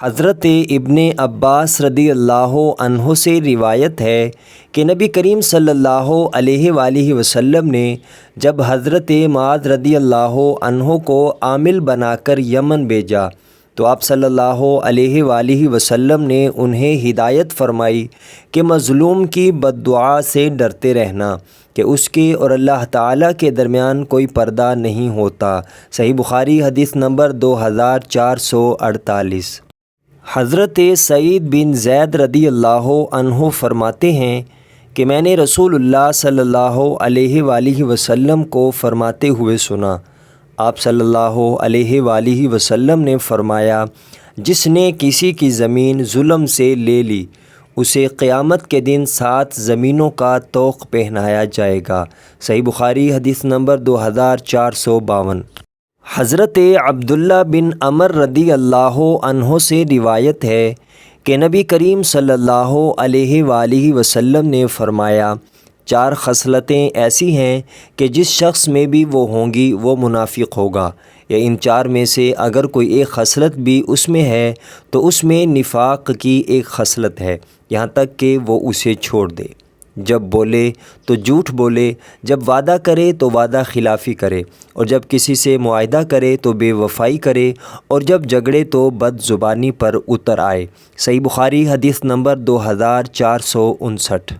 حضرت ابن عباس رضی اللہ عنہ سے روایت ہے کہ نبی کریم صلی اللہ علیہ وآلہ وسلم نے جب حضرت معاذ رضی اللہ عنہ کو عامل بنا کر یمن بھیجا تو آپ صلی اللہ علیہ وآلہ وسلم نے انہیں ہدایت فرمائی کہ مظلوم کی بد دعا سے ڈرتے رہنا کہ اس کے اور اللہ تعالیٰ کے درمیان کوئی پردہ نہیں ہوتا۔ صحیح بخاری حدیث نمبر 2448۔ حضرت سعید بن زید رضی اللہ عنہ فرماتے ہیں کہ میں نے رسول اللہ صلی اللہ علیہ وآلہ وسلم کو فرماتے ہوئے سنا۔ آپ صلی اللہ علیہ وآلہ وسلم نے فرمایا، جس نے کسی کی زمین ظلم سے لے لی اسے قیامت کے دن 7 زمینوں کا طوق پہنایا جائے گا۔ صحیح بخاری حدیث نمبر 2452۔ حضرت عبداللہ بن عمر رضی اللہ عنہ سے روایت ہے کہ نبی کریم صلی اللہ علیہ وآلہ وسلم نے فرمایا، 4 خصلتیں ایسی ہیں کہ جس شخص میں بھی وہ ہوں گی وہ منافق ہوگا، یا ان 4 میں سے اگر کوئی ایک خصلت بھی اس میں ہے تو اس میں نفاق کی ایک خصلت ہے، یہاں تک کہ وہ اسے چھوڑ دے۔ جب بولے تو جھوٹ بولے، جب وعدہ کرے تو وعدہ خلافی کرے، اور جب کسی سے معاہدہ کرے تو بے وفائی کرے، اور جب جھگڑے تو بد زبانی پر اتر آئے۔ صحیح بخاری حدیث نمبر 2459۔